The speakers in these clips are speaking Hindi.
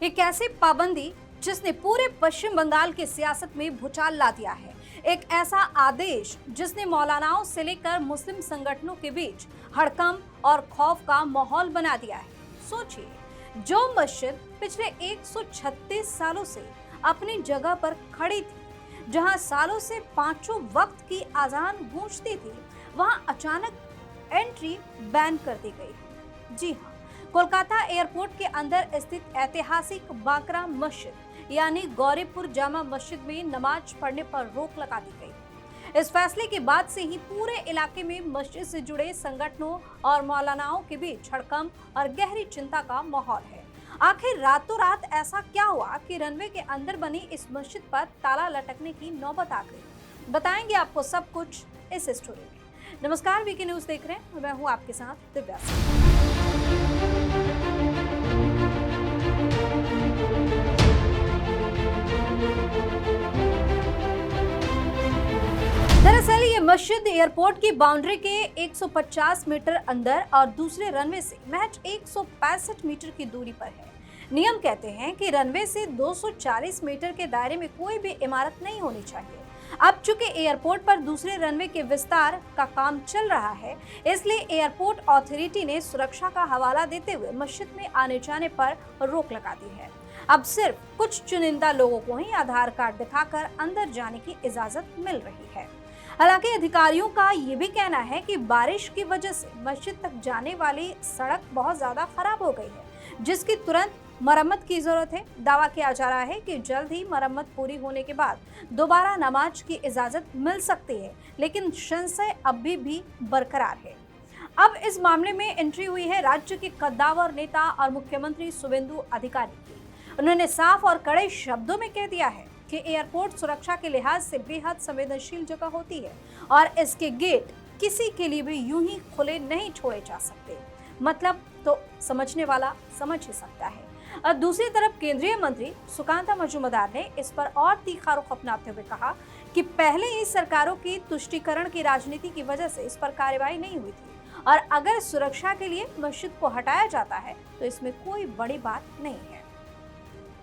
एक ऐसी पाबंदी जिसने पूरे पश्चिम बंगाल की सियासत में भूचाल ला दिया है। एक ऐसा आदेश जिसने मौलानाओं से लेकर मुस्लिम संगठनों के बीच हड़कंप और खौफ का माहौल बना दिया है। सोचिए, जो मस्जिद पिछले 136 सालों से अपनी जगह पर खड़ी थी, जहां सालों से पांचों वक्त की अजान गूंजती थी, वहां अचानक एंट्री बैन कर दी गई। जी हाँ, कोलकाता एयरपोर्ट के अंदर स्थित ऐतिहासिक बाकरा मस्जिद यानी गौरीपुर जामा मस्जिद में नमाज पढ़ने पर रोक लगा दी गई। इस फैसले के बाद से ही पूरे इलाके में मस्जिद से जुड़े संगठनों और मौलानाओं के बीच हड़कंप और गहरी चिंता का माहौल है। आखिर रातों रात ऐसा क्या हुआ कि रनवे के अंदर बनी इस मस्जिद पर ताला लटकने की नौबत आ गई? बताएंगे आपको सब कुछ इस स्टोरी में। नमस्कार, वीके न्यूज देख रहे हैं, मैं हूं आपके साथ दिव्या। दरअसल ये मस्जिद एयरपोर्ट की बाउंड्री के 150 मीटर अंदर और दूसरे रनवे से महज 165 मीटर की दूरी पर है। नियम कहते हैं कि रनवे से 240 मीटर के दायरे में कोई भी इमारत नहीं होनी चाहिए। अब चूंकि एयरपोर्ट पर दूसरे रनवे के विस्तार का काम चल रहा है, इसलिए एयरपोर्ट अथॉरिटी ने सुरक्षा का हवाला देते हुए मस्जिद में आने जाने पर रोक लगा दी है। अब सिर्फ कुछ चुनिंदा लोगों को ही आधार कार्ड दिखाकर अंदर जाने की इजाजत मिल रही है। हालांकि अधिकारियों का ये भी कहना है कि बारिश की वजह से मस्जिद तक जाने वाली सड़क बहुत ज्यादा खराब हो गई है, जिसकी तुरंत मरम्मत की जरूरत है। दावा किया जा रहा है कि जल्द ही मरम्मत पूरी होने के बाद दोबारा नमाज की इजाजत मिल सकती है, लेकिन संशय अभी भी बरकरार है। अब इस मामले में एंट्री हुई है राज्य के कद्दावर नेता और मुख्यमंत्री शुवेंदु अधिकारी की। उन्होंने साफ और कड़े शब्दों में कह दिया है कि एयरपोर्ट सुरक्षा के लिहाज से बेहद संवेदनशील जगह होती है और इसके गेट किसी के लिए भी यूं ही खुले नहीं छोड़े जा सकते। मतलब तो समझने वाला समझ ही सकता है। और दूसरी तरफ केंद्रीय मंत्री सुकांता मजूमदार ने इस पर और तीखा रुख अपनाते हुए कहा कि पहले ही सरकारों की तुष्टीकरण की राजनीति की वजह से इस पर कार्रवाई नहीं हुई थी और अगर सुरक्षा के लिए मस्जिद को हटाया जाता है तो इसमें कोई बड़ी बात नहीं है।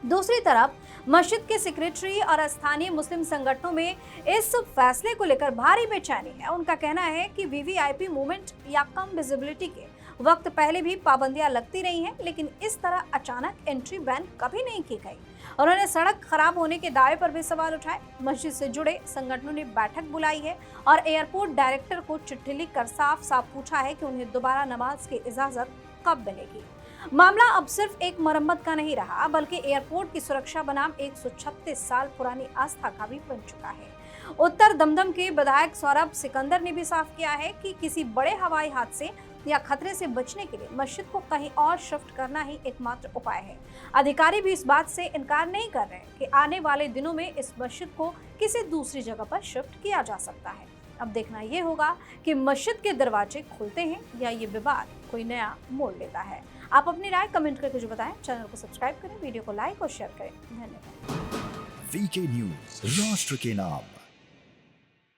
दूसरी तरफ मस्जिद के सेक्रेटरी और स्थानीय मुस्लिम संगठनों में इस फैसले को लेकर भारी बेचैनी है। उनका कहना है कि वीवीआईपी मूवमेंट या कम विजिबिलिटी के वक्त पहले भी पाबंदियां लगती रही हैं, लेकिन इस तरह अचानक एंट्री बैन कभी नहीं की गई। उन्होंने सड़क खराब होने के दावे पर भी सवाल उठाए। मस्जिद से जुड़े संगठनों ने बैठक बुलाई है और एयरपोर्ट डायरेक्टर को चिट्ठी लिखकर साफ साफ पूछा है कि उन्हें दोबारा नमाज की इजाजत कब मिलेगी। मामला अब सिर्फ एक मरम्मत का नहीं रहा, बल्कि एयरपोर्ट की सुरक्षा बनाम 136 साल पुरानी आस्था का भी बन चुका है। उत्तर दमदम के विधायक सौरभ सिकंदर ने भी साफ किया है कि किसी बड़े हवाई हादसे या खतरे से बचने के लिए मस्जिद को कहीं और शिफ्ट करना ही एकमात्र उपाय है। अधिकारी भी इस बात से इनकार नहीं कर रहे कि आने वाले दिनों में इस मस्जिद को किसी दूसरी जगह पर शिफ्ट किया जा सकता है। अब देखना ये होगा कि मस्जिद के दरवाजे खुलते हैं या ये विवाद कोई नया मोड़ लेता है। आप अपनी राय कमेंट करके जो बताएं। चैनल को सब्सक्राइब करें, वीडियो को लाइक और शेयर करें। धन्यवाद। वीके न्यूज, राष्ट्र के नाम।